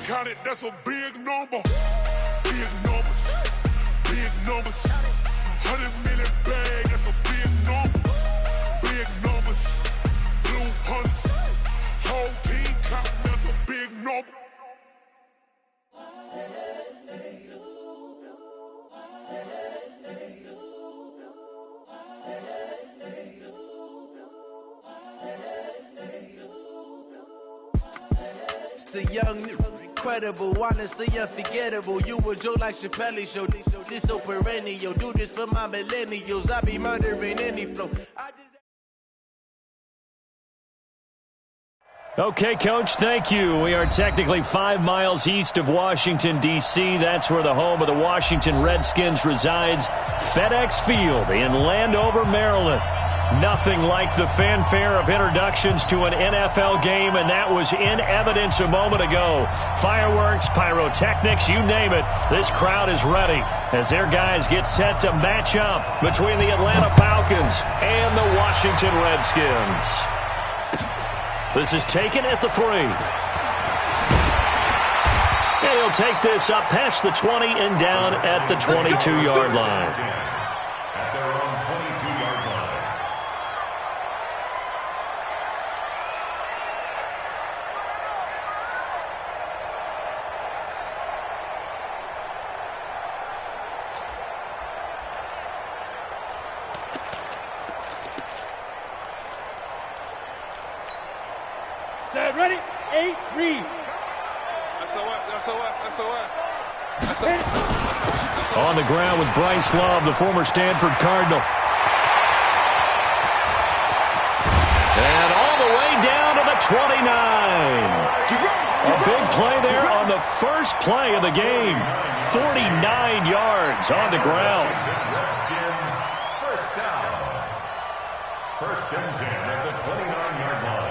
count it, that's a big number. Big numbers, big numbers. 100 million bag, that's a big number. Big numbers, blue hunts. Whole team count, that's a big number. The young, incredible, honestly unforgettable. You a joke like Chappelle Show. This so perennial. Do this for my millennials. I be murdering any flow. Okay, Coach, thank you. We are technically 5 miles east of Washington, D.C. That's where the home of the Washington Redskins resides. FedEx Field in Landover, Maryland. Nothing like the fanfare of introductions to an NFL game, and that was in evidence a moment ago. Fireworks, pyrotechnics, you name it. This crowd is ready as their guys get set to match up between the Atlanta Falcons and the Washington Redskins. This is taken at the 3. And he'll take this up past the 20 and down at the 22-yard line. Ready? 8, read. SOS. On the ground with Bryce Love, the former Stanford Cardinal. And all the way down to the 29. A big play there on the first play of the game. 49 yards on the ground. Redskins, first down. First and 10 at the 29-yard line.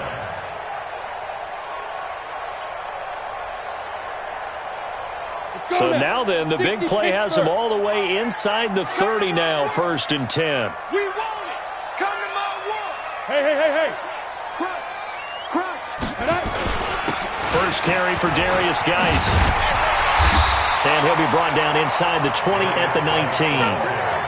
So now then, the big play has them all the way inside the 30 now, first and 10. We want it. Come to my world. Hey. Crunch. First carry for Darius Geis. And he'll be brought down inside the 20 at the 19.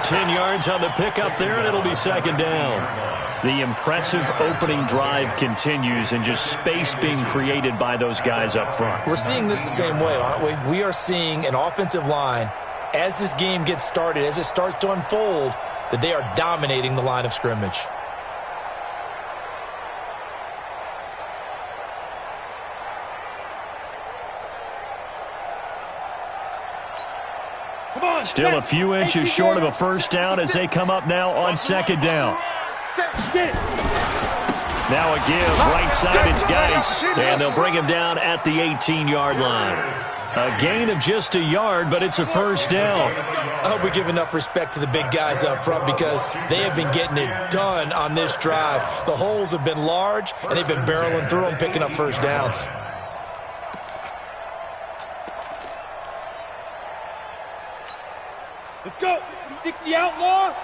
10 yards on the pickup there, and it'll be second down. The impressive opening drive continues, and just space being created by those guys up front. We're seeing this the same way, aren't we? We are seeing an offensive line, as this game gets started, as it starts to unfold, that they are dominating the line of scrimmage. Still a few inches short of a first down as they come up now on second down. Now a give, right side, it's Geis. And they'll bring him down at the 18-yard line. A gain of just a yard, but it's a first down. I hope we give enough respect to the big guys up front because they have been getting it done on this drive. The holes have been large, and they've been barreling through them, picking up first downs. Let's go. 60 outlaw.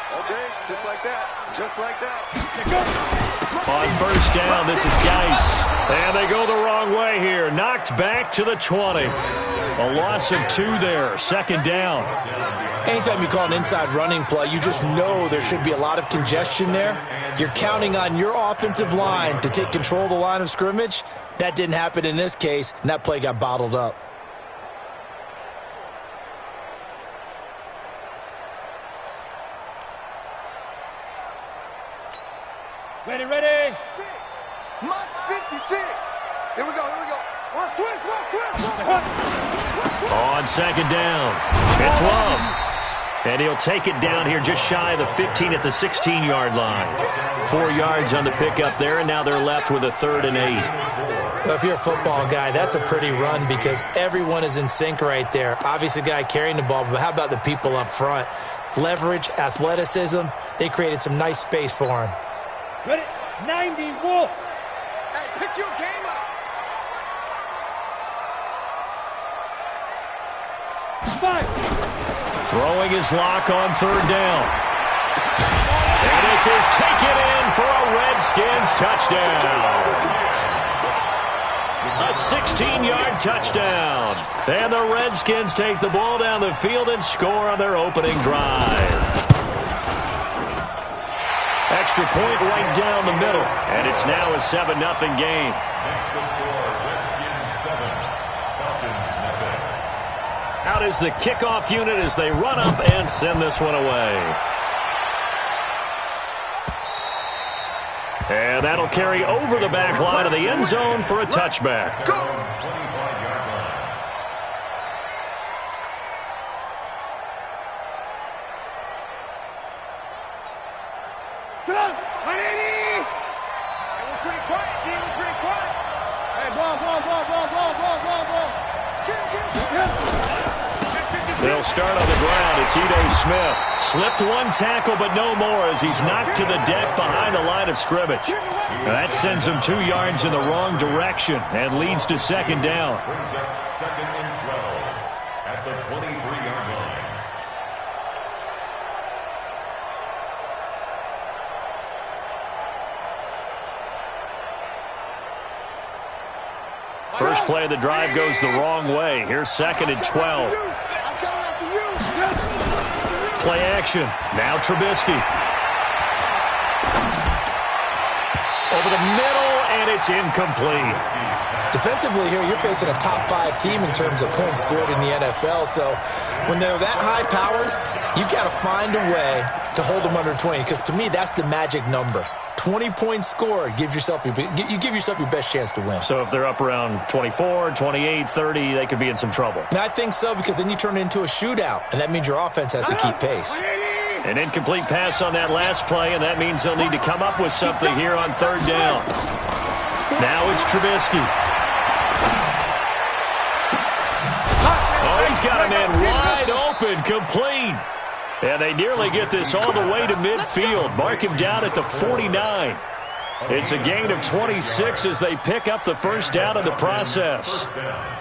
Okay, just like that. On first down, this is Geis. And they go the wrong way here. Knocked back to the 20. A loss of 2 there. Second down. Anytime you call an inside running play, you just know there should be a lot of congestion there. You're counting on your offensive line to take control of the line of scrimmage. That didn't happen in this case, and that play got bottled up. Ready. 6. Mott's 56. Here we go. Watch twist. On second down, it's Love. And he'll take it down here just shy of the 15 at the 16-yard line. 4 yards on the pickup there, and now they're left with a 3rd and 8. Well, if you're a football guy, that's a pretty run because everyone is in sync right there. Obviously, the guy carrying the ball, but how about the people up front? Leverage, athleticism, they created some nice space for him. Ready? 90, Wolf. Hey, pick your game up. 5. Throwing his lock on 3rd down. And this is taken in for a Redskins touchdown. A 16-yard touchdown. And the Redskins take the ball down the field and score on their opening drive. Extra point right down the middle. And it's now a 7-0 game. Next to score, Redskins 7, Falcons nothing. Out is the kickoff unit as they run up and send this one away. And that'll carry over the back line of the end zone for a touchback. 25-yard line. Get up! 180! We're pretty quiet, G. We're pretty quiet. Hey, ball. They'll start on the ground. It's Ito Smith. Slipped one tackle, but no more as he's knocked to the deck behind the line of scrimmage. That sends him 2 yards in the wrong direction and leads to second down. Brings up 2nd and 12 at the 23-yard line. First play of the drive goes the wrong way. Here's 2nd and 12. Play action. Now Trubisky. Over the middle, and it's incomplete. Defensively here, you're facing a top 5 team in terms of points scored in the NFL. So when they're that high-powered, you've got to find a way to hold them under 20. Because to me, that's the magic number. 20 points scored, you give yourself your best chance to win. So if they're up around 24, 28, 30, they could be in some trouble. And I think so, because then you turn it into a shootout, and that means your offense has to keep pace. An incomplete pass on that last play, and that means they'll need to come up with something here on 3rd down. Now it's Trubisky. Oh, he's got a man wide open, complete. And they nearly get this all the way to midfield. Mark him down at the 49. It's a gain of 26 as they pick up the first down in the process. First down.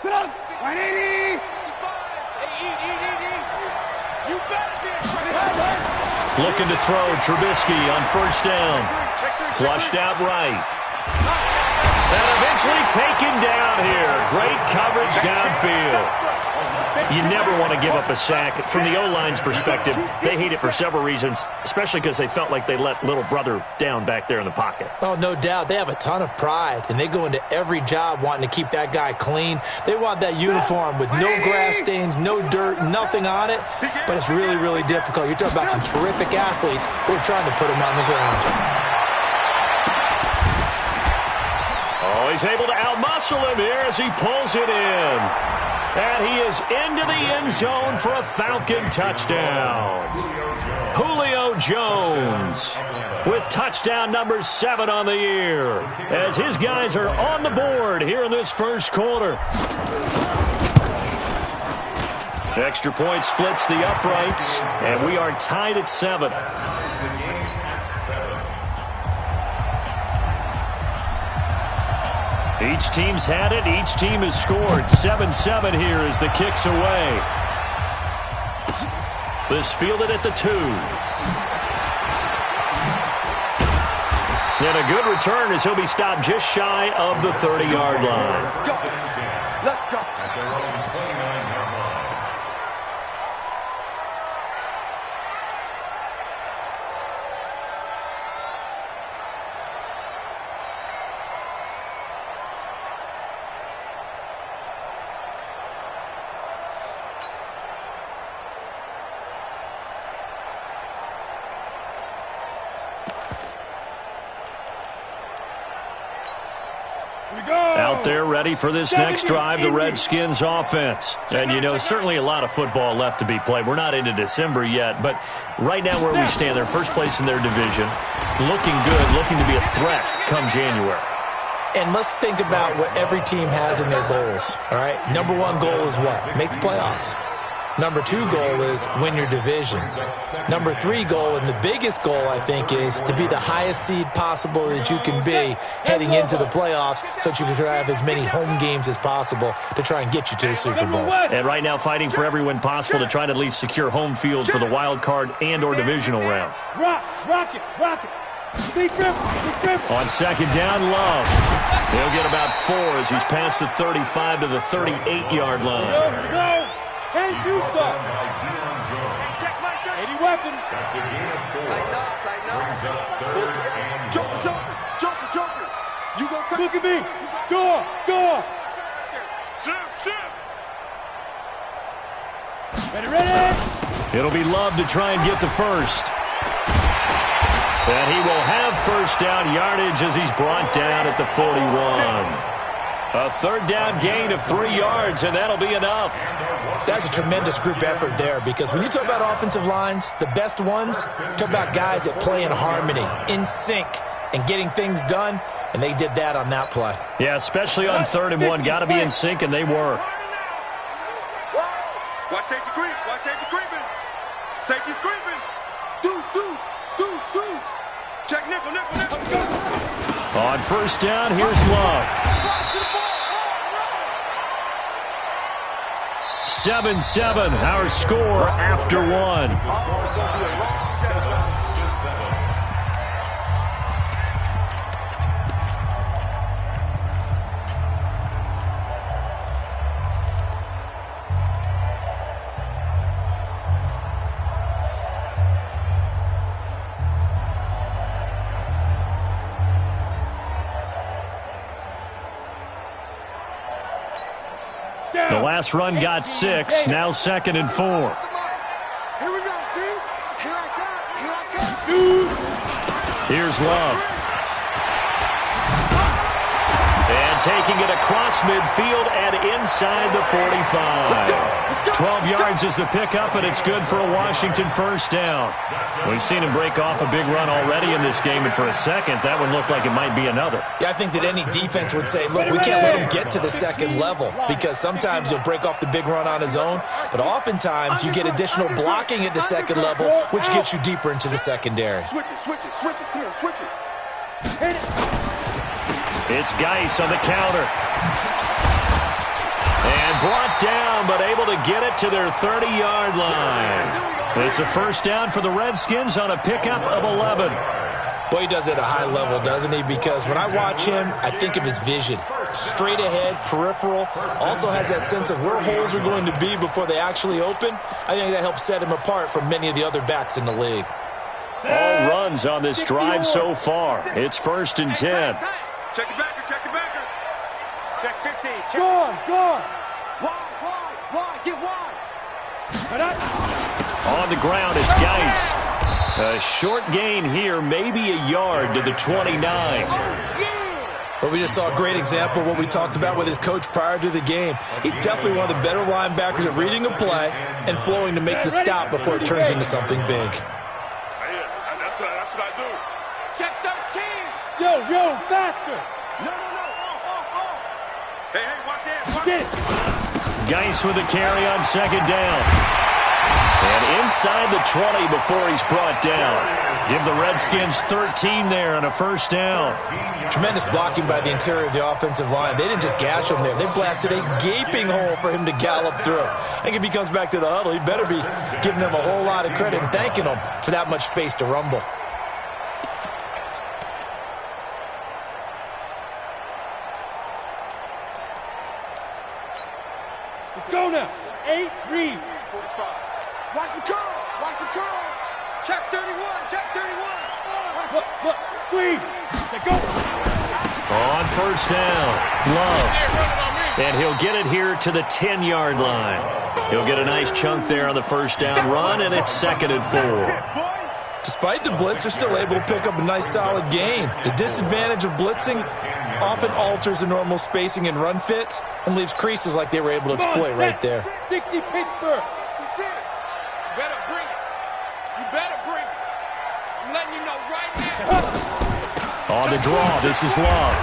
Get up! 180! You better be Looking to throw Trubisky on first down. Flushed out right. And eventually taken down here. Great coverage downfield. You never want to give up a sack. From the O-line's perspective, they hate it for several reasons, especially because they felt like they let little brother down back there in the pocket. Oh, no doubt. They have a ton of pride, and they go into every job wanting to keep that guy clean. They want that uniform with no grass stains, no dirt, nothing on it, but it's really, really difficult. You're talking about some terrific athletes who are trying to put him on the ground. Oh, he's able to outmuscle him here as he pulls it in. And he is into the end zone for a Falcon touchdown. Julio Jones with touchdown number 7 on the year as his guys are on the board here in this first quarter. Extra point splits the uprights, and we are tied at 7. Each team's had it. Each team has scored. 7-7 here as the kick's away. This fielded at the 2. And a good return as he'll be stopped just shy of the 30-yard line. Let's go. At their own 29-yard line. Out there ready for this next drive, the Redskins offense. And, you know, certainly a lot of football left to be played. We're not into December yet, but right now where we stand, they're first place in their division. Looking good, looking to be a threat come January. And let's think about what every team has in their goals, all right? Number 1 goal is what? Make the playoffs. Number 2 goal is win your division. Number 3 goal, and the biggest goal, I think, is to be the highest seed possible that you can be heading into the playoffs so that you can have as many home games as possible to try and get you to the Super Bowl. And right now fighting for every win possible to try to at least secure home field for the wild card and or divisional round. Rock it. Be careful. On second down, Love. He'll get about 4 as he's past the 35 to the 38-yard line. Go. Can't do so. Check right there. 80 weapons. That's a gain of 4. Tighten up. Brings up third and Jumper. You go take. Look at me. Go. Shift. Ready. It'll be Love to try and get the first. And he will have first down yardage as he's brought down at the 41. A third down gain of 3 yards, and that'll be enough. That's a tremendous group effort there, because when you talk about offensive lines, the best ones, talk about guys that play in harmony, in sync, and getting things done, and they did that on that play. Yeah, especially on 3rd and 1. Got to be in sync, and they were. Watch safety creep. Safety's creeping. Deuce. Check nickel. On first down, here's Love. 7-7, our score after 1. The last run got 6, now 2nd and 4. Here we go, D. Here I come. Here's Love. And taking it across midfield and inside the 45. 12 yards is the pickup, and it's good for a Washington first down. We've seen him break off a big run already in this game, and for a second, that one looked like it might be another. Yeah, I think that any defense would say, look, we can't let him get to the second level, because sometimes he'll break off the big run on his own, but oftentimes you get additional blocking at the second level, which gets you deeper into the secondary. Switch it. Come on, switch it. Hit it. It's Geis on the counter. And brought down, but able to get it to their 30-yard line. It's a first down for the Redskins on a pickup of 11. Boy, he does it at a high level, doesn't he? Because when I watch him, I think of his vision. Straight ahead, peripheral. Also has that sense of where holes are going to be before they actually open. I think that helps set him apart from many of the other backs in the league. All runs on this drive so far. It's 1st and 10. Check the backer. Check 15. Go on. Wide. Get wide. On the ground, it's Geis. A short gain here, maybe a yard to the 29. But we just saw a great example of what we talked about with his coach prior to the game. He's definitely one of the better linebackers at reading a play and flowing to make the stop before it turns into something big. That's what I do. Check 13. Yo, faster. No. Hey, watch that. Get it. Geis with a carry on 2nd down. And inside the 20 before he's brought down. Give the Redskins 13 there on a first down. Tremendous blocking by the interior of the offensive line. They didn't just gash him there. They blasted a gaping hole for him to gallop through. I think if he comes back to the huddle, he better be giving them a whole lot of credit and thanking them for that much space to rumble. Let's go now. 8, read. 45. Watch the curl. Check 31. Look. Squeeze. Let's go. On first down, Love. And he'll get it here to the 10-yard line. He'll get a nice chunk there on the first down run, and it's 2nd and 4. Despite the blitz, they're still able to pick up a nice solid gain. The disadvantage of blitzing often alters the normal spacing and run fits and leaves creases like they were able to exploit right there. 60 Pittsburgh. You better bring it. I'm letting you know right now. On the draw, this is Love.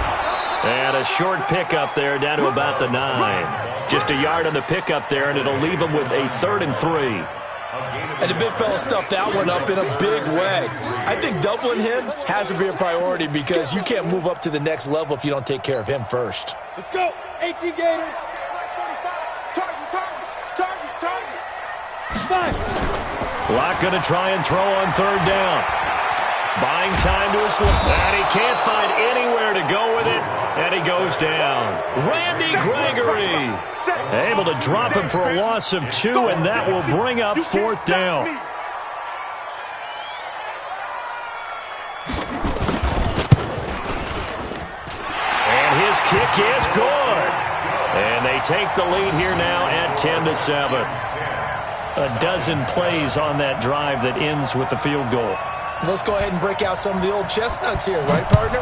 And a short pickup there down to about the 9. Just a yard on the pickup there, and it'll leave them with a 3rd and 3. And the big fella stuffed that one up in a big way. I think doubling him has to be a priority because you can't move up to the next level if you don't take care of him first. Let's go. 18 Gator. Target. Locke going to try and throw on 3rd down. Buying time to his left. And he can't find anywhere to go with it. And he goes down. Randy Gregory able to drop him for a loss of 2, and that will bring up 4th down. And his kick is good. And they take the lead here now at 10-7. A dozen plays on that drive that ends with the field goal. Let's go ahead and break out some of the old chestnuts here, right, partner?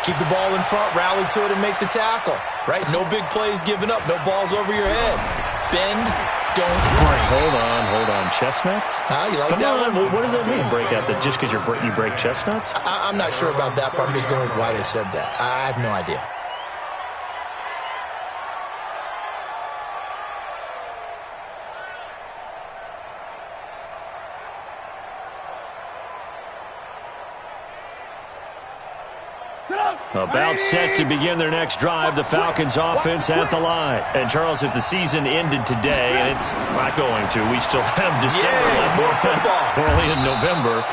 Keep the ball in front, rally to it, and make the tackle, right? No big plays given up, no balls over your head. Bend, don't break. Hold on. Chestnuts? You like Come that on. one? What does that mean, break out? That just because you break chestnuts? I'm not sure about that, but I'm just going with why they said that. I have no idea. About set to begin their next drive, the Falcons offense at the line. And, Charles, if the season ended today, and it's not going to, we still have December left. We're only in November.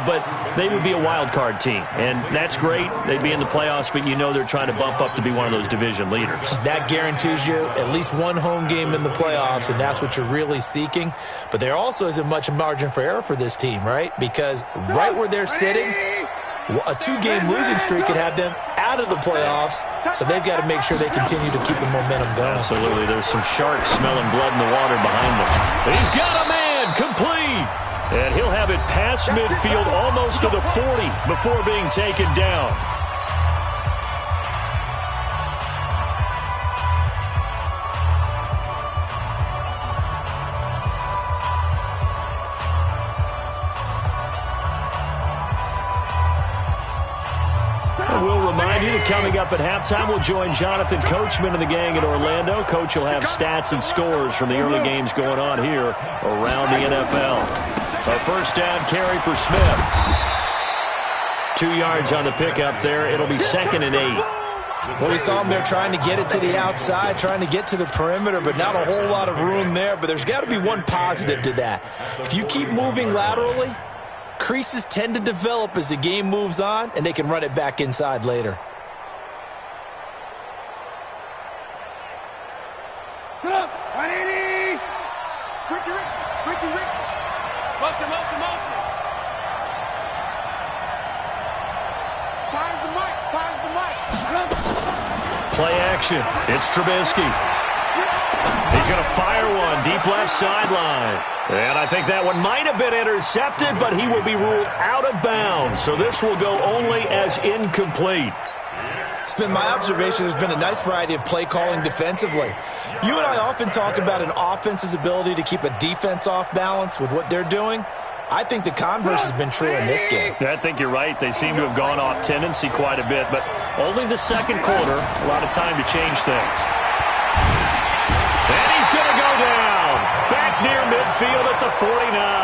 But they would be a wild card team. And that's great. They'd be in the playoffs, but you know they're trying to bump up to be one of those division leaders. That guarantees you at least one home game in the playoffs, and that's what you're really seeking. But there also isn't much margin for error for this team, right? Because right where they're sitting, a 2-game losing streak could have them out of the playoffs, so they've got to make sure they continue to keep the momentum going. Absolutely. There's some sharks smelling blood in the water behind them. He's got a man complete, and he'll have it past midfield almost to the 40 before being taken down. Coming up at halftime, we'll join Jonathan Coachman and the gang at Orlando. Coach will have stats and scores from the early games going on here around the NFL. A 1st down carry for Smith. 2 yards on the pickup there. It'll be 2nd and 8. Well, we saw him there trying to get it to the outside, trying to get to the perimeter, but not a whole lot of room there. But there's got to be one positive to that. If you keep moving laterally, creases tend to develop as the game moves on, and they can run it back inside later. Put up. 180. Ricky. Motion. Time's the mic. Play action. It's Trubisky. He's going to fire one deep left sideline. And I think that one might have been intercepted, but he will be ruled out of bounds. So this will go only as incomplete. It's been my observation there's been a nice variety of play calling defensively. You and I often talk about an offense's ability to keep a defense off balance with what they're doing. I think the converse has been true in this game. I think you're right. They seem to have gone off tendency quite a bit, but only the 2nd quarter, a lot of time to change things. And he's going to go down. Back near midfield at the 49.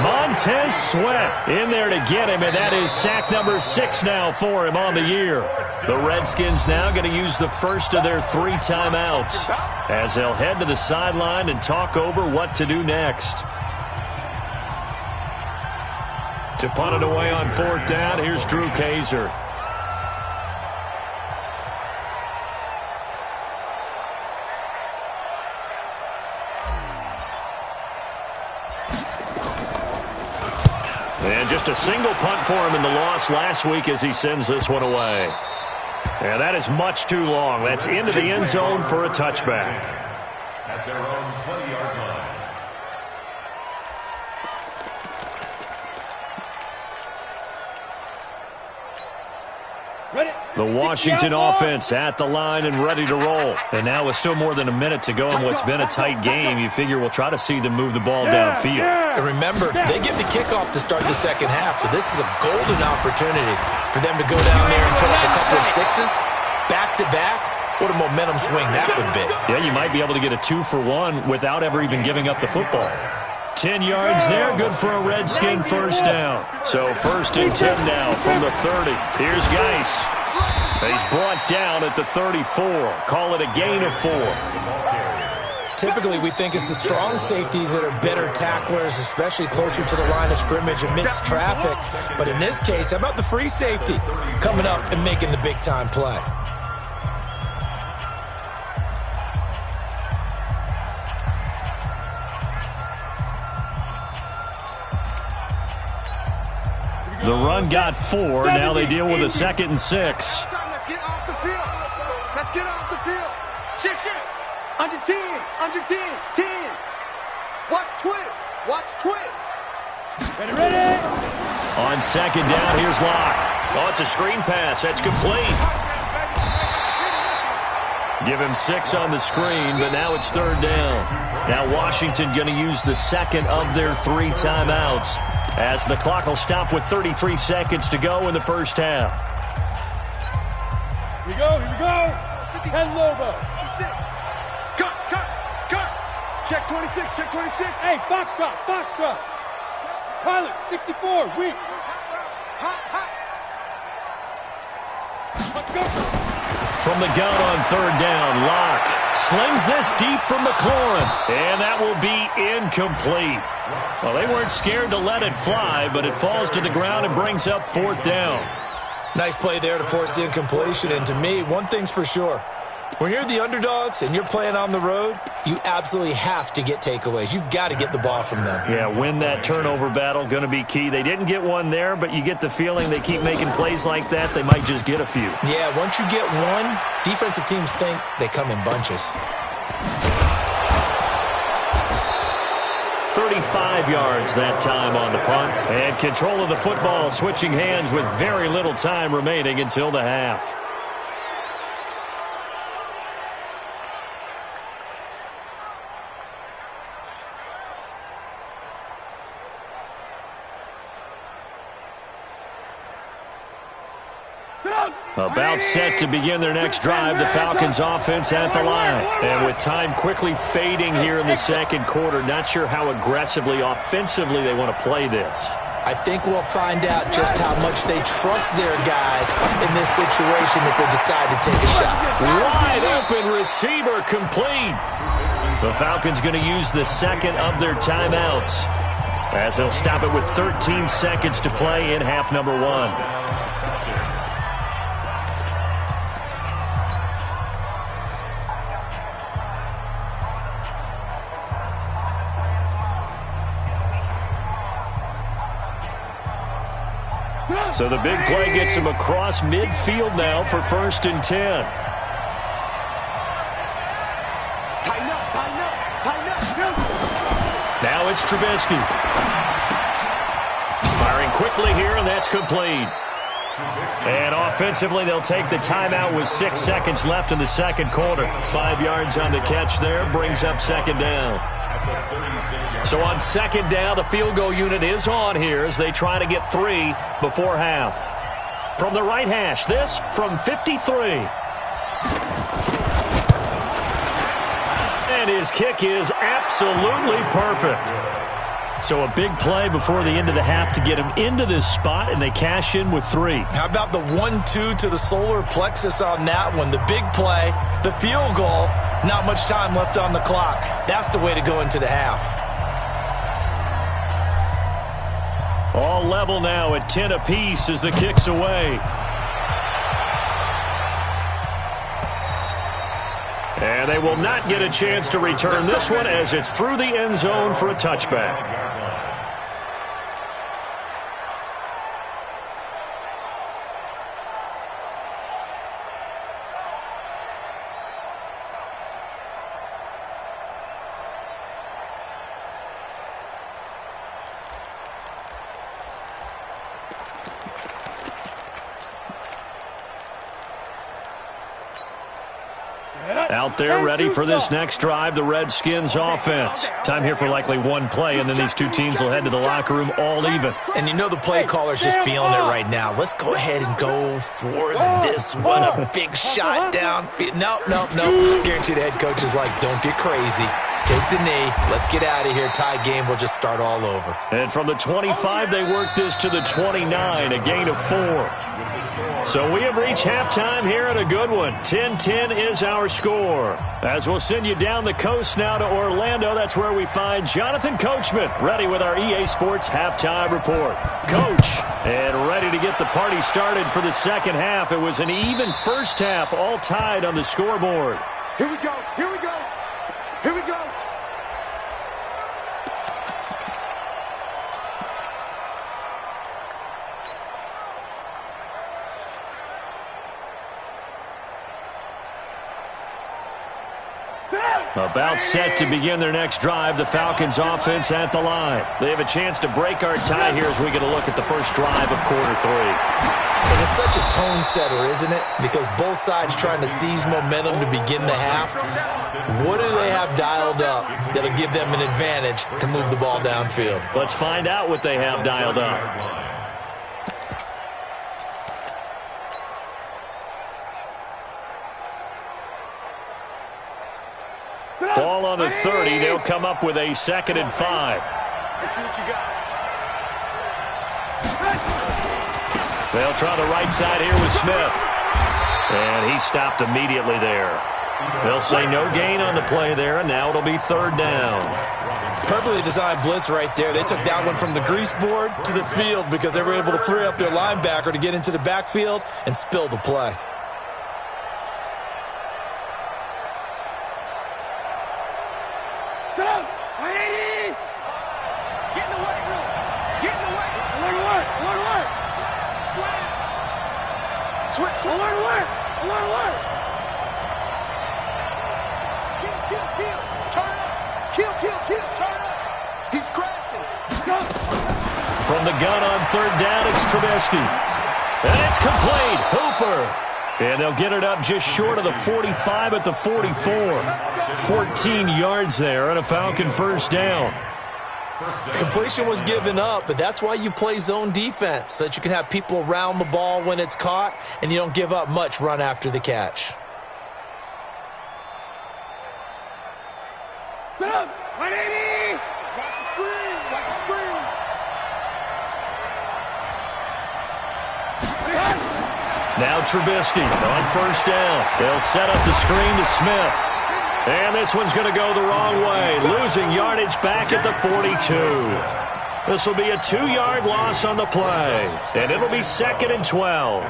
Montez Sweat in there to get him, and that is sack number 6 now for him on the year. The Redskins now going to use the first of their 3 timeouts as they'll head to the sideline and talk over what to do next. To punt it away on 4th down, here's Drew Kaiser. And just a single punt for him in the loss last week as he sends this one away. And that is much too long. That's into the end zone for a touchback. At their own 20-yard line. The Washington offense at the line and ready to roll. And now with still more than a minute to go in what's been a tight game, you figure we'll try to see them move the ball downfield. And remember, they get the kickoff to start the 2nd half, so this is a golden opportunity for them to go down there and put up a couple of 6s back-to-back What a momentum swing that would be. Yeah, you might be able to get a 2-for-1 without ever even giving up the football. 10 yards there, good for a Redskin first down. So 1st and 10 now from the 30. Here's Geis. He's brought down at the 34. Call it a gain of 4. Typically, we think it's the strong safeties that are better tacklers, especially closer to the line of scrimmage amidst traffic. But in this case, how about the free safety coming up and making the big-time play? The run got 4. Now they deal with a 2nd and 6. Let's get off the field. Let's get off the field. Shit. Under 10. Under 10. 10. Watch twist. Watch twist. Ready. On 2nd down, here's Locke. Oh, it's a screen pass. That's complete. Give him 6 on the screen, but now it's 3rd down. Now Washington going to use the 2nd of their 3 timeouts, as the clock will stop with 33 seconds to go in the first half. Here we go. 10 Lobo. Cut. Check 26. Hey, Foxtrot. Pilot, 64, weak. Hot. Let's go. From the gun on 3rd down, Locke slings this deep from McLaurin, and that will be incomplete. Well, they weren't scared to let it fly, but it falls to the ground and brings up 4th down. Nice play there to force the incompletion. And to me, one thing's for sure. When you're the underdogs and you're playing on the road, you absolutely have to get takeaways. You've got to get the ball from them. Yeah, win that turnover battle, going to be key. They didn't get one there, but you get the feeling they keep making plays like that, they might just get a few. Yeah, once you get one, defensive teams think they come in bunches. 35 yards that time on the punt. And control of the football, switching hands with very little time remaining until the half. About set to begin their next drive, the Falcons offense at the line. And with time quickly fading here in the 2nd quarter, not sure how aggressively, offensively they want to play this. I think we'll find out just how much they trust their guys in this situation if they decide to take a shot. Wide open receiver complete. The Falcons going to use the 2nd of their timeouts, as they'll stop it with 13 seconds to play in half number 1. So the big play gets him across midfield now for 1st and 10. Tighten up. Now it's Trubisky. Firing quickly here, and that's complete. And offensively, they'll take the timeout with 6 seconds left in the 2nd quarter. 5 yards on the catch there, brings up 2nd down. So on 2nd down, the field goal unit is on here as they try to get 3 before half. From the right hash, this from 53. And his kick is absolutely perfect. So a big play before the end of the half to get him into this spot, and they cash in with 3. How about the 1-2 to the solar plexus on that one? The big play, the field goal, not much time left on the clock. That's the way to go into the half. All level now at 10 apiece as the kick's away. And they will not get a chance to return this one as it's through the end zone for a touchback. out there ready for this next drive, the Redskins offense. Time here for likely one play, and then these two teams will head to the locker room all even. And you know the play caller's just feeling it right now. Let's go ahead and go for this one. A big shot downfield. No. Guarantee the head coach is like, don't get crazy. Take the knee. Let's get out of here. Tie game. We'll just start all over. And from the 25, they work this to the 29, a gain of 4. So we have reached halftime here at a good one. 10-10 is our score. As we'll send you down the coast now to Orlando, that's where we find Jonathan Coachman, ready with our EA Sports halftime report. Coach, and ready to get the party started for the second half. It was an even first half, all tied on the scoreboard. Here we go. Here we go. Here we go. About set to begin their next drive, the Falcons offense at the line. They have a chance to break our tie here as we get a look at the first drive of quarter 3. And it's such a tone setter, isn't it? Because both sides trying to seize momentum to begin the half. What do they have dialed up that'll give them an advantage to move the ball downfield? Let's find out what they have dialed up. Ball on the 30. They'll come up with a 2nd and 5. Let's see what you got. They'll try the right side here with Smith. And he stopped immediately there. They'll say no gain on the play there, and now it'll be 3rd down. Perfectly designed blitz right there. They took that one from the grease board to the field because they were able to free up their linebacker to get into the backfield and spill the play. From the gun on 3rd down, it's Trubisky. And it's complete. Hooper. And they'll get it up just short of the 45 at the 44. 14 yards there and a Falcon 1st down. Completion was given up, but that's why you play zone defense, so that you can have people around the ball when it's caught, and you don't give up much run after the catch. Now Trubisky on 1st down. They'll set up the screen to Smith. And this one's going to go the wrong way, losing yardage back at the 42. This will be a 2-yard loss on the play, and it'll be 2nd and 12.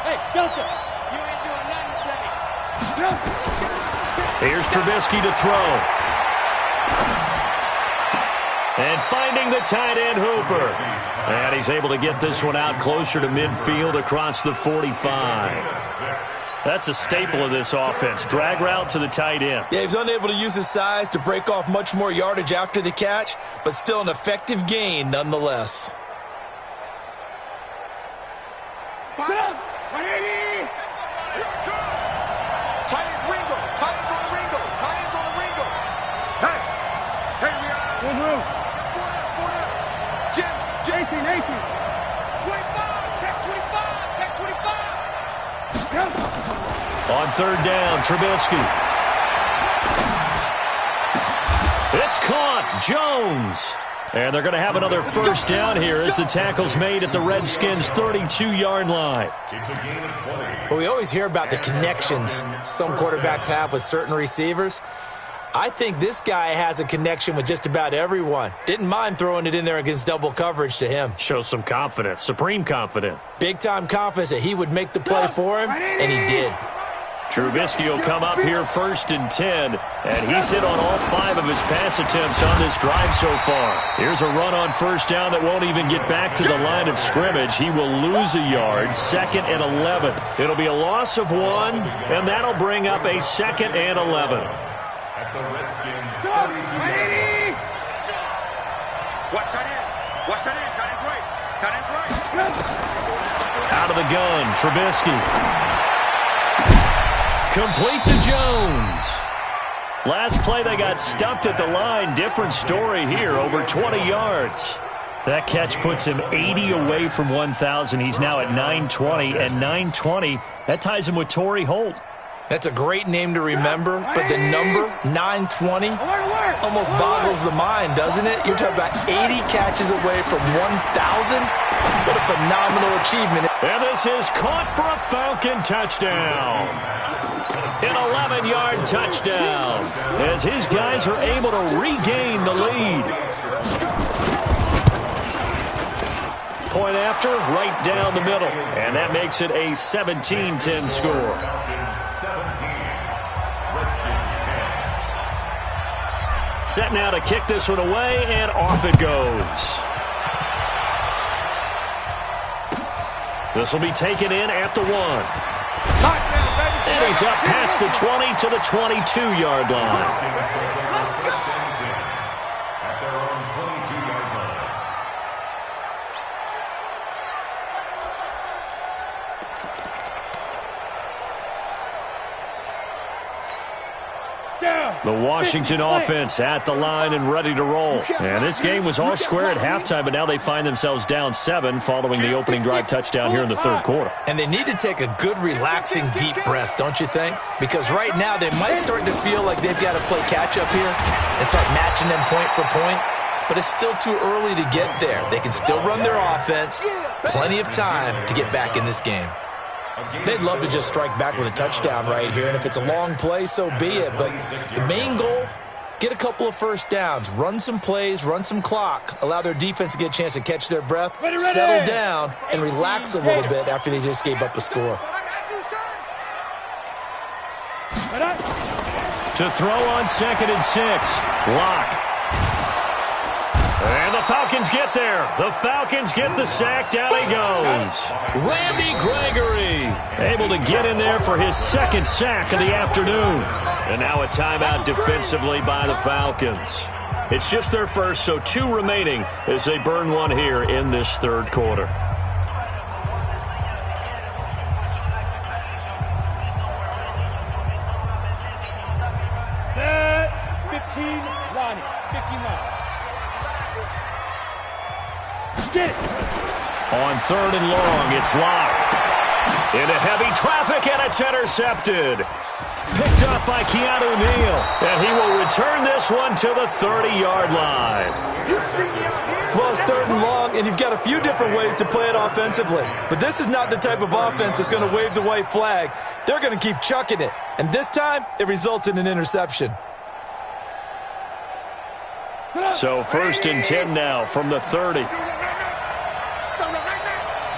Hey, Delta, you ain't doing nothing today. Here's Trubisky to throw. And finding the tight end, Hooper. And he's able to get this one out closer to midfield across the 45. That's a staple of this offense. Drag route to the tight end. Yeah, he's unable to use his size to break off much more yardage after the catch, but still an effective gain nonetheless. On 3rd down, Trubisky. It's caught. Jones. And they're going to have another 1st down here as the tackle's made at the Redskins' 32-yard line. Well, we always hear about the connections some quarterbacks have with certain receivers. I think this guy has a connection with just about everyone. Didn't mind throwing it in there against double coverage to him. Shows some confidence, supreme confidence. Big-time confidence that he would make the play for him, and he did. Trubisky will come up here 1st and 10, and he's hit on all 5 of his pass attempts on this drive so far. Here's a run on 1st down that won't even get back to the line of scrimmage. He will lose a yard, 2nd and 11. It'll be a loss of 1, and that'll bring up a 2nd and 11. At the Redskins' 32-yard line. Watch tight end. Watch tight end. Tight end's right. Tight end's right. Out of the gun, Trubisky. Complete to Jones. Last play, they got stuffed at the line. Different story here, over 20 yards. That catch puts him 80 away from 1,000. He's now at 920, and 920, that ties him with Torrey Holt. That's a great name to remember, but the number, 920, almost boggles the mind, doesn't it? You're talking about 80 catches away from 1,000? What a phenomenal achievement. And this is caught for a Falcon touchdown. An 11-yard touchdown as his guys are able to regain the lead. Point after, right down the middle. And that makes it a 17-10 score. Set now to kick this one away, and off it goes. This will be taken in at the 1. And he's up past the 20 to the 22-yard line. The Washington offense at the line and ready to roll. And this game was all square at halftime, but now they find themselves down 7 following the opening drive touchdown here in the third quarter. And they need to take a good, relaxing, deep breath, don't you think? Because right now they might start to feel like they've got to play catch-up here and start matching them point for point. But it's still too early to get there. They can still run their offense. Plenty of time to get back in this game. They'd love to just strike back with a touchdown right here, and if it's a long play, so be it. But the main goal, get a couple of first downs, run some plays, run some clock, allow their defense to get a chance to catch their breath, settle down, and relax a little bit after they just gave up a score. To throw on 2nd and 6, Locke. And the Falcons get there. The Falcons get the sack. Down he goes. Randy Gregory able to get in there for his 2nd sack of the afternoon. And now a timeout defensively by the Falcons. It's just their first, so 2 remaining as they burn one here in this third quarter. Set. 15, Lonnie. 15 Lonnie. Get it. On 3rd and long, it's Locke. Into heavy traffic, and it's intercepted. Picked up by Keanu Neal, and he will return this one to the 30-yard line. Well, it's 3rd and long, and you've got a few different ways to play it offensively. But this is not the type of offense that's going to wave the white flag. They're going to keep chucking it. And this time, it results in an interception. So 1st and 10 now from the 30.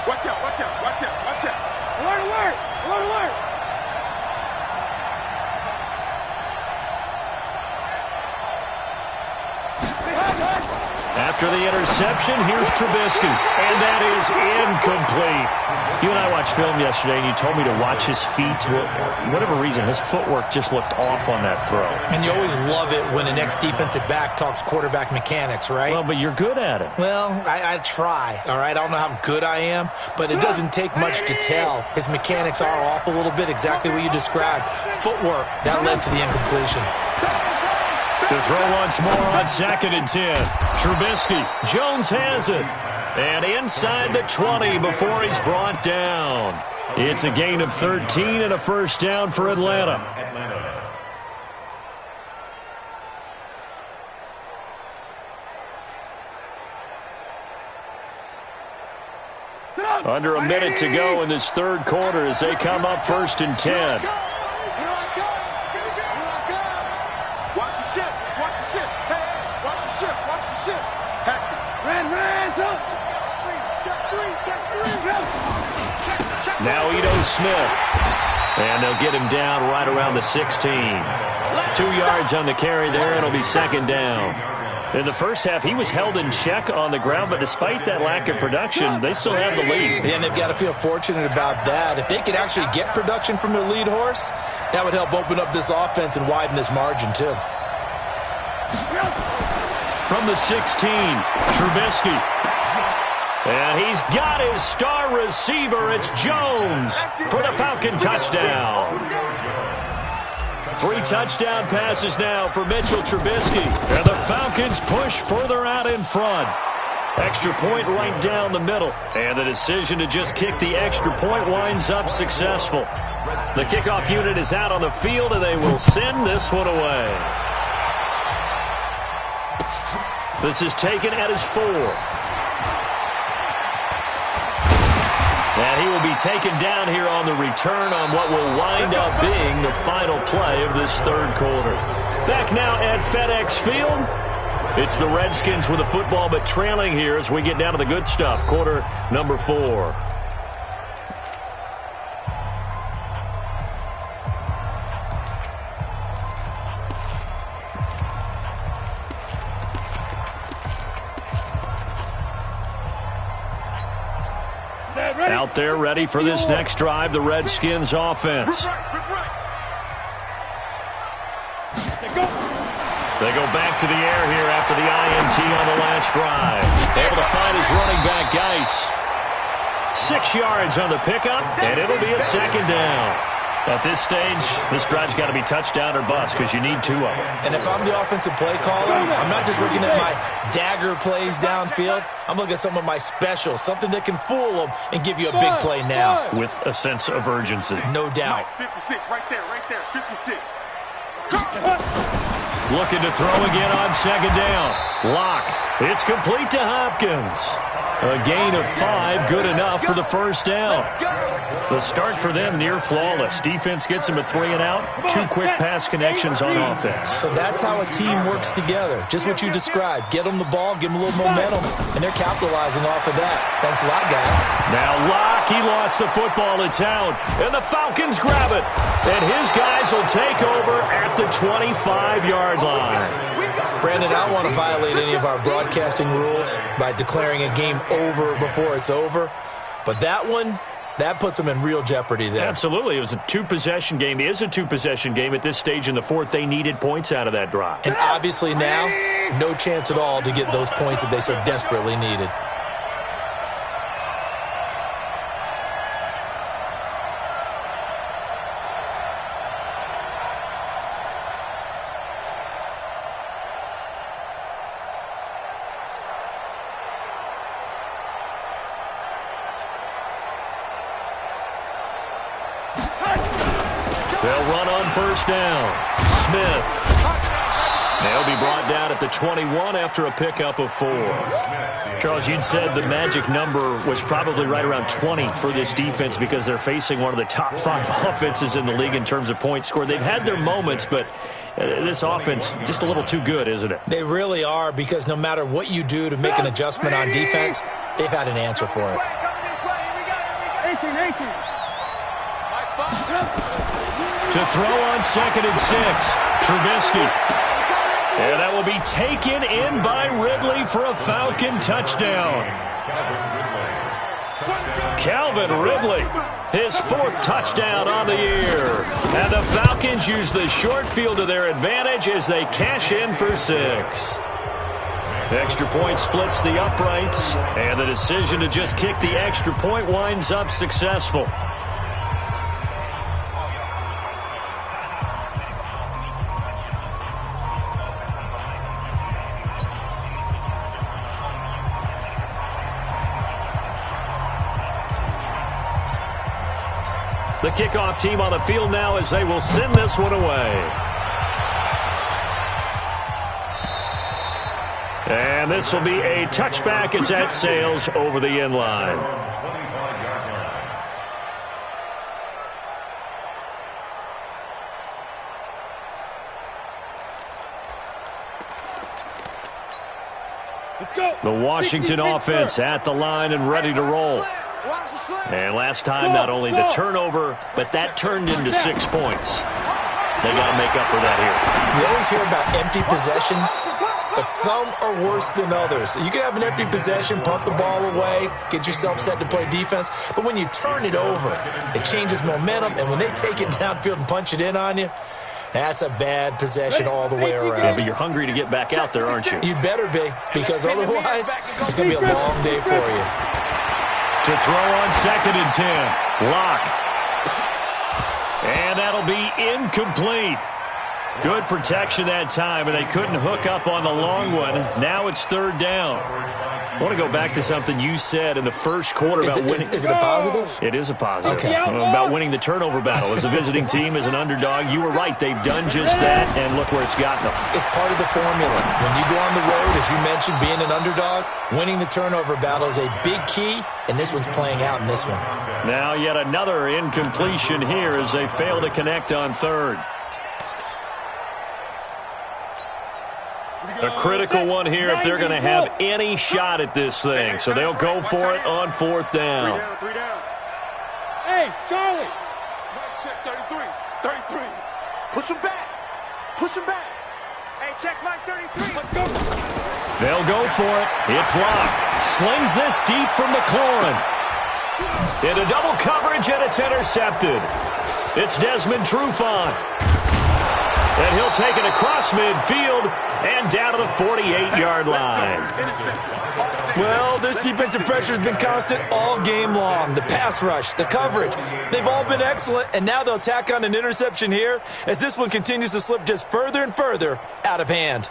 Watch out, watch out, watch out, watch out. Alert, alert, alert, alert. After the interception, here's Trubisky, and that is incomplete. You and I watched film yesterday, and you told me to watch his feet. For whatever reason, his footwork just looked off on that throw. And you always love it when the next defensive back talks quarterback mechanics, right? Well, but you're good at it. Well, I try, all right? I don't know how good I am, but it doesn't take much to tell. His mechanics are off a little bit, exactly what you described. Footwork, that led to the incompletion. To throw once more on 2nd and 10. Trubisky. Jones has it. And inside the 20 before he's brought down. It's a gain of 13 and a first down for Atlanta. Under a minute to go in this third quarter as they come up 1st and 10. Now Ito Smith. And they'll get him down right around the 16. 2 yards on the carry there, and it'll be 2nd down. In the first half, he was held in check on the ground, but despite that lack of production, they still have the lead. And they've got to feel fortunate about that. If they could actually get production from their lead horse, that would help open up this offense and widen this margin, too. from the 16. Trubisky. And he's got his star receiver. It's Jones for the Falcon touchdown. 3 touchdown passes now for Mitchell Trubisky. And the Falcons push further out in front. Extra point right down the middle. And the decision to just kick the extra point winds up successful. The kickoff unit is out on the field, and they will send this one away. This is taken at his 4. And he will be taken down here on the return on what will wind up being the final play of this third quarter. Back now at FedEx Field. It's the Redskins with the football, but trailing here as we get down to the good stuff. Quarter number 4. Out there ready for this next drive, the Redskins offense. They go back to the air here after the INT on the last drive. Able to find his running back, Geis. 6 yards on the pickup, and it'll be a second down. At this stage, this drive's got to be touchdown or bust because you need 2 of them. And if I'm the offensive play caller, I'm not just looking at my dagger plays downfield. I'm looking at some of my specials, something that can fool them and give you a big play now. With a sense of urgency. No doubt. 56, right there, 56. Looking to throw again on second down. Lock. It's complete to Hopkins. A gain of 5, good enough for the first down. The start for them near flawless. Defense gets them a 3 and out. 2 quick pass connections on offense. So that's how a team works together. Just what you described. Get them the ball, give them a little momentum, and they're capitalizing off of that. Thanks a lot, guys. Now Lock, he lost the football. It's out, and the Falcons grab it. And his guys will take over at the 25-yard line. Brandon, I don't want to violate any of our broadcasting rules by declaring a game over before it's over, but that one, that puts them in real jeopardy there. Absolutely. It was a 2-possession game. It is a 2-possession game at this stage in the fourth. They needed points out of that drive. And obviously now, no chance at all to get those points that they so desperately needed. They'll run on first down. Smith. They'll be brought down at the 21 after a pickup of 4. Charles, you'd said the magic number was probably right around 20 for this defense because they're facing one of the top 5 offenses in the league in terms of points scored. They've had their moments, but this offense just a little too good, isn't it? They really are, because no matter what you do to make an adjustment on defense, they've had an answer for it. 18. To throw on second and 6, Trubisky. And that will be taken in by Ridley for a Falcon touchdown. Calvin Ridley, his 4th touchdown on the year. And the Falcons use the short field to their advantage as they cash in for 6. Extra point splits the uprights, and the decision to just kick the extra point winds up successful. The kickoff team on the field now as they will send this one away. And this will be a touchback as that sails over the end line. The Washington offense at the line and ready to roll. And last time, not only the turnover, but that turned into 6 points. They got to make up for that here. You always hear about empty possessions, but some are worse than others. You can have an empty possession, punt the ball away, get yourself set to play defense, but when you turn it over, it changes momentum, and when they take it downfield and punch it in on you, That's a bad possession all the way around. Yeah, but you're hungry to get back out there, aren't you? You better be, because otherwise it's going to be a long day for you. To throw on 2nd and 10. Lock. And that'll be incomplete. Good protection that time, and they couldn't hook up on the long one. Now it's 3rd down. I want to go back to something you said in the first quarter about winning. Is it a positive? It is a positive. Okay. About winning the turnover battle. As a visiting team, as an underdog, you were right. They've done just that, and look where it's gotten them. It's part of the formula. When you go on the road, as you mentioned, being an underdog, winning the turnover battle is a big key, and this one's playing out in this one. Now yet another incompletion here as they fail to connect on 3rd. A critical one here if they're going to have any shot at this thing. So they'll go for it on 4th down. 3 down. Hey, Charlie. Mike check 33. 33. Push him back. Push him back. Hey, check Mike 33. Let's go. They'll go for it. It's Locke. Slings this deep from McLaurin. Into double coverage, and it's intercepted. It's Desmond Trufant. And he'll take it across midfield and down to the 48-yard line. Well, this defensive pressure has been constant all game long. The pass rush, the coverage, they've all been excellent, and now they'll tack on an interception here as this one continues to slip just further and further out of hand.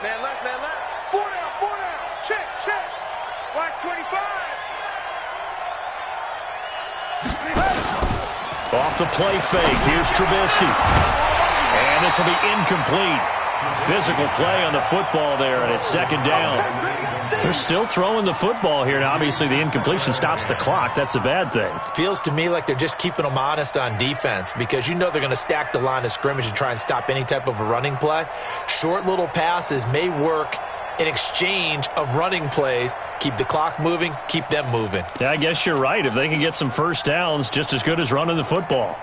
Man left, man left. 4 down, 4 down. Check, check. Watch 25. Off the play fake, here's Trubisky. And this will be incomplete. Physical play on the football there, and it's 2nd down. They're still throwing the football here. Now, obviously, the incompletion stops the clock. That's the bad thing. Feels to me like they're just keeping them honest on defense because you know they're going to stack the line of scrimmage and try and stop any type of a running play. Short little passes may work in exchange of running plays. Keep the clock moving, keep them moving. Yeah, I guess you're right. If they can get some first downs, just as good as running the football.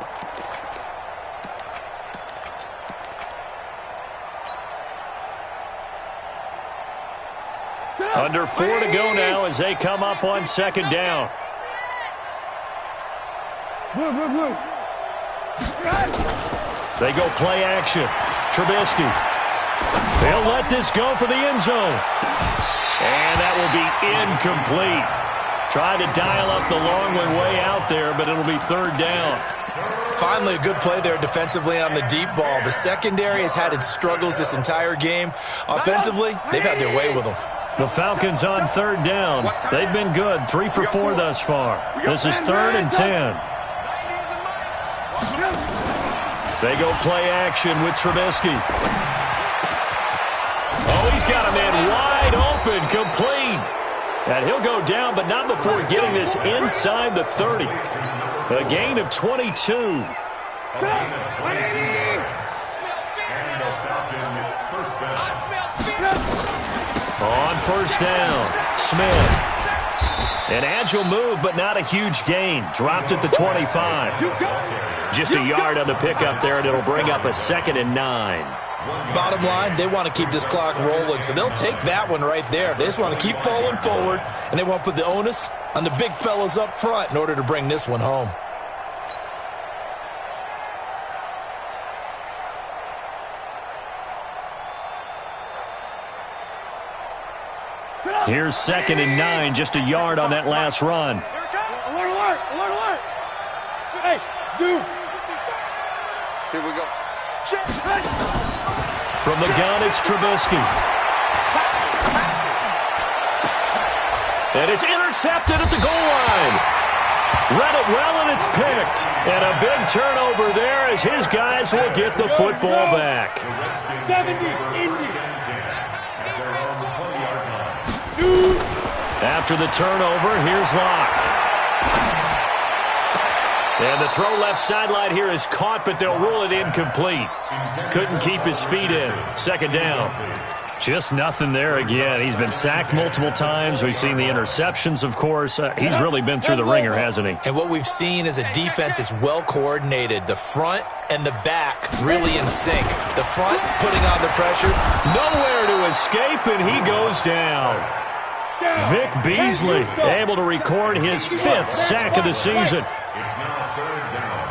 Under 4 to go now as they come up on 2nd down. Blue. They go play action. Trubisky. They'll let this go for the end zone. And that will be incomplete. Tried to dial up the long one way out there, but it'll be 3rd down. Finally, a good play there defensively on the deep ball. The secondary has had its struggles this entire game. Offensively, they've had their way with them. The Falcons on 3rd down. They've been good. 3 for 4 thus far. This is 3rd and 10. They go play action with Trubisky. Oh, he's got a man wide open, complete. And he'll go down, but not before getting this inside the 30. A gain of 22. On 1st down, Smith. An agile move, but not a huge gain. Dropped at the 25. Just a yard on the pickup there, and it'll bring up a 2nd and 9. Bottom line, they want to keep this clock rolling, so they'll take that one right there. They just want to keep falling forward, and they want to put the onus on the big fellas up front in order to bring this one home. Here's 2nd and 9, just a yard on that last run. Alert. Hey, dude. Here we go. Check. From the gun, it's Trubisky. And it's intercepted at the goal line. Read it well, and it's picked. And a big turnover there as his guys will get the football back. 70, Indy. After the turnover, here's Locke. And the throw left sideline here is caught, but they'll rule it incomplete. Couldn't keep his feet in. 2nd down. Just nothing there again. He's been sacked multiple times. We've seen the interceptions, of course. He's really been through the ringer, hasn't he? And what we've seen is a defense that's well coordinated. The front and the back really in sync. The front putting on the pressure. Nowhere to escape, and he goes down. Vic Beasley able to record his 5th sack of the season. It's now 3rd down.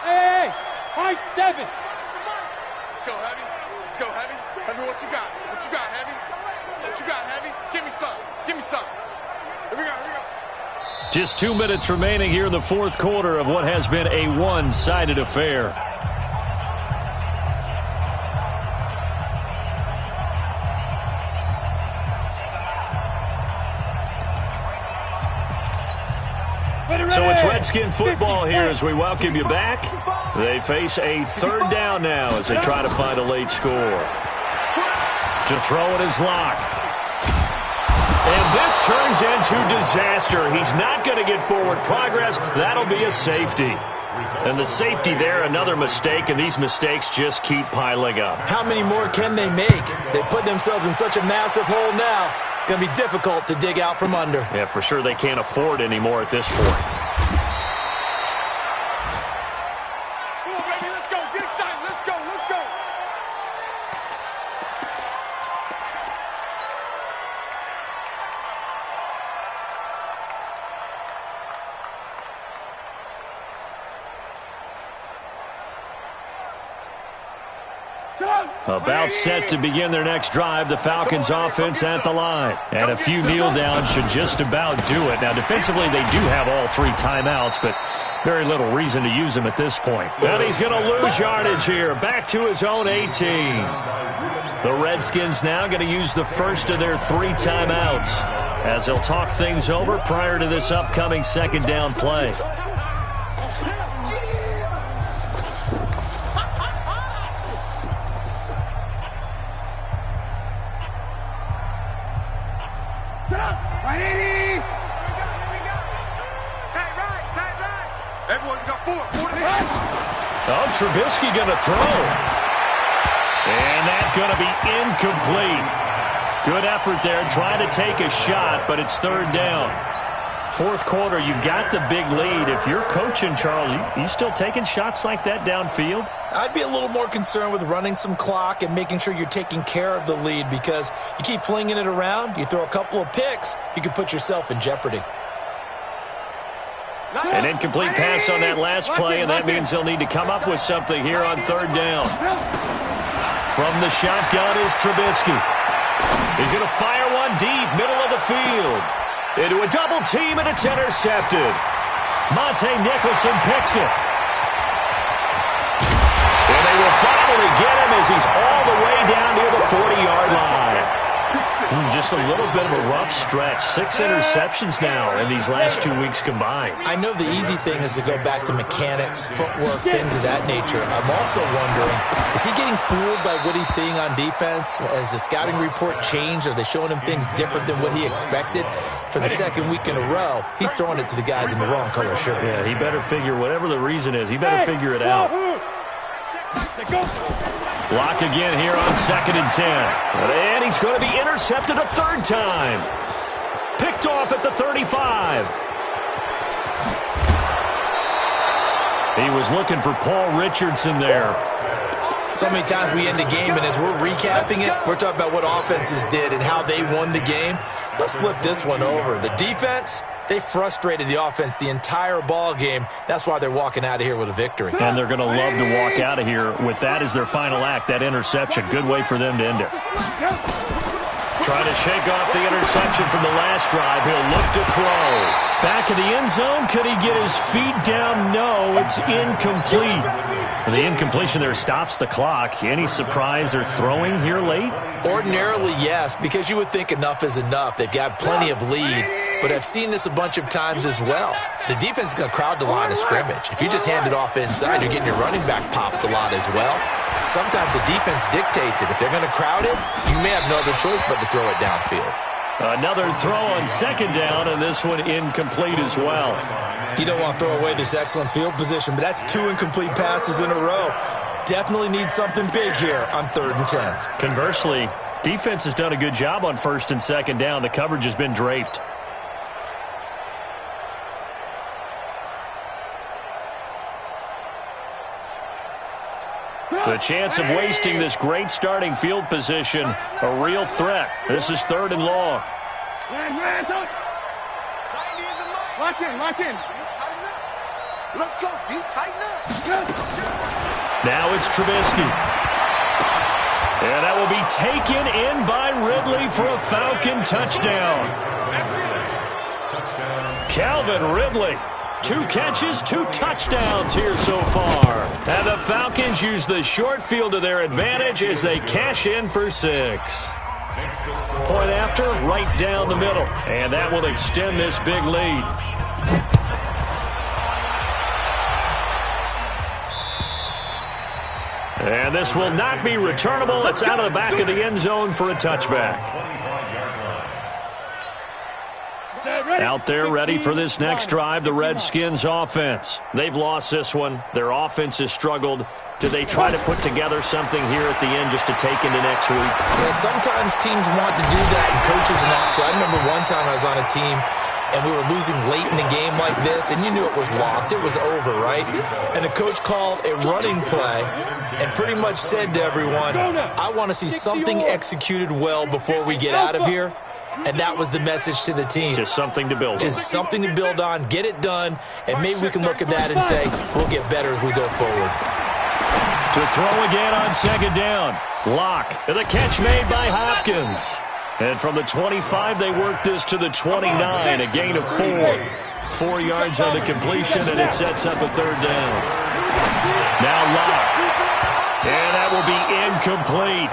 Hey, high 7. Let's go, Heavy. Let's go, Heavy. Heavy, what you got? What you got, Heavy? What you got, Heavy? Give me some. Give me some. Here we go, here we go. Just 2 minutes remaining here in the 4th quarter of what has been a one-sided affair. So it's Redskin football here as we welcome you back. They face a 3rd down now as they try to find a late score. To throw it is Locke. And this turns into disaster. He's not going to get forward progress. That'll be a safety. And the safety there, another mistake, and these mistakes just keep piling up. How many more can they make? They put themselves in such a massive hole now. Going to be difficult to dig out from under. Yeah, for sure they can't afford anymore at this point. Come on, baby, let's go. Get excited. Let's go, let's go. About set to begin their next drive, the Falcons offense at the line. And a few kneel downs should just about do it. Now, defensively, they do have all 3 timeouts, but very little reason to use them at this point. And he's going to lose yardage here, back to his own 18. The Redskins now going to use the first of their 3 timeouts as they'll talk things over prior to this upcoming 2nd down play. Right, 80. Tight right. Everyone got 4 to 5. Oh, Trubisky going to throw. And that's going to be incomplete. Good effort there, trying to take a shot, but it's 3rd down. 4th quarter, you've got the big lead. If you're coaching, Charles, you still taking shots like that downfield? I'd be a little more concerned with running some clock and making sure you're taking care of the lead, because you keep flinging it around, you throw a couple of picks, you could put yourself in jeopardy. An incomplete pass on that last play, and that means they'll need to come up with something here on 3rd down. From the shotgun is Trubisky. He's going to fire one deep, middle of the field. Into a double team, and it's intercepted. Monte Nicholson picks it. And they will finally get him as he's all the way down near the 40-yard line. Just a little bit of a rough stretch. 6 interceptions now in these last 2 weeks combined. I know the easy thing is to go back to mechanics, footwork, things of that nature. I'm also wondering, is he getting fooled by what he's seeing on defense? Has the scouting report changed? Are they showing him things different than what he expected? For the 2nd week in a row, he's throwing it to the guys in the wrong color shirts. Yeah, he better figure, whatever the reason is, he better figure it out. Block again here on 2nd and 10. And he's going to be intercepted a 3rd time. Picked off at the 35. He was looking for Paul Richardson there. So many times we end the game, and as we're recapping it, we're talking about what offenses did and how they won the game. Let's flip this one over. The defense, they frustrated the offense the entire ball game. That's why they're walking out of here with a victory. And they're going to love to walk out of here with that as their final act, that interception. Good way for them to end it. Trying to shake off the interception from the last drive. He'll look to throw. Back in the end zone. Could he get his feet down? No, it's incomplete. The incompletion there stops the clock. Any surprise they're throwing here late? Ordinarily, yes, because you would think enough is enough. They've got plenty of lead, but I've seen this a bunch of times as well. The defense is going to crowd the line of scrimmage. If you just hand it off inside, you're getting your running back popped a lot as well. Sometimes the defense dictates it. If they're going to crowd it, you may have no other choice but to throw it downfield. Another throw on 2nd down, and this one incomplete as well. You don't want to throw away this excellent field position, but that's 2 incomplete passes in a row. definitely need something big here on 3rd and 10. Conversely, defense has done a good job on 1st and 2nd down. The coverage has been draped. The chance of wasting this great starting field position, a real threat. This is 3rd and long. Lock in, lock in. Let's go, D, tighten up. Now it's Trubisky. And that will be taken in by Ridley for a Falcon touchdown. Calvin Ridley. 2 catches, 2 touchdowns here so far. And the Falcons use the short field to their advantage as they cash in for 6. Point after, right down the middle. And that will extend this big lead. And this will not be returnable. It's out of the back of the end zone for a touchback. Out there ready for this next drive, the Redskins offense. They've lost this one. Their offense has struggled. Do they try to put together something here at the end just to take into next week? Yeah, sometimes teams want to do that and coaches want to. I remember one time I was on a team and we were losing late in the game like this, and you knew it was lost. It was over, right? And the coach called a running play and pretty much said to everyone, I want to see something executed well before we get out of here. And that was the message to the team. Just something to build on. Just something to build on, get it done, and maybe we can look at that and say, we'll get better as we go forward. To throw again on 2nd down. Locke, and the catch made by Hopkins. And from the 25, they work this to the 29, a gain of 4. 4 yards on the completion, and it sets up a 3rd down. Now Locke. And that will be incomplete.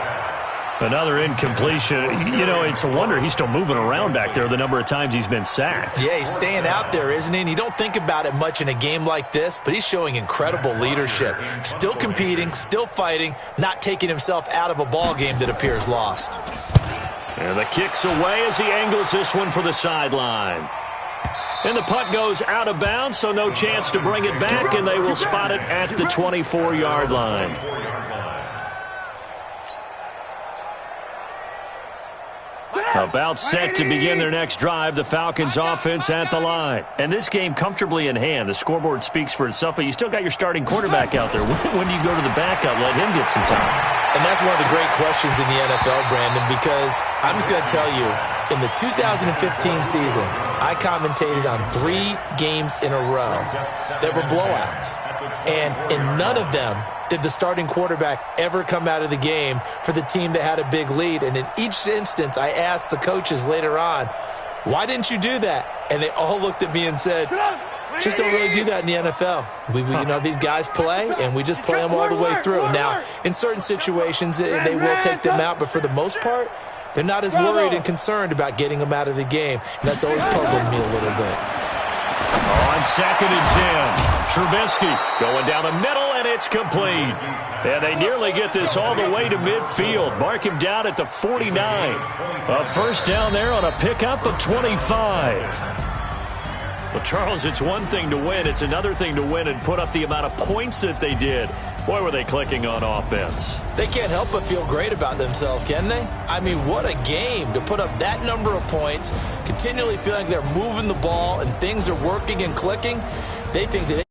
Another incompletion. You know, it's a wonder he's still moving around back there the number of times he's been sacked. Yeah, he's staying out there, isn't he? And you don't think about it much in a game like this, but he's showing incredible leadership. Still competing, still fighting, not taking himself out of a ball game that appears lost. And the kick's away as he angles this one for the sideline. And the punt goes out of bounds, so no chance to bring it back, and they will spot it at the 24-yard line. About set to begin their next drive, the Falcons offense at the line. And this game comfortably in hand. The scoreboard speaks for itself, but you still got your starting quarterback out there. When do you go to the backup, let him get some time? And that's one of the great questions in the NFL, Brandon, because I'm just going to tell you, in the 2015 season, I commentated on 3 games in a row that were blowouts. And in none of them did the starting quarterback ever come out of the game for the team that had a big lead. And in each instance, I asked the coaches later on, why didn't you do that? And they all looked at me and said, just don't really do that in the NFL. You know, these guys play, and we just play them all the way through. Now, in certain situations, they will take them out, but for the most part, they're not as worried and concerned about getting them out of the game. And that's always puzzled me a little bit. On 2nd and 10, Trubisky going down the middle, and it's complete. And they nearly get this all the way to midfield. Mark him down at the 49. A first down there on a pickup of 25. Well, Charles, it's one thing to win. It's another thing to win and put up the amount of points that they did. Boy, were they clicking on offense. They can't help but feel great about themselves, can they? I mean, what a game to put up that number of points, continually feeling like they're moving the ball and things are working and clicking. They think that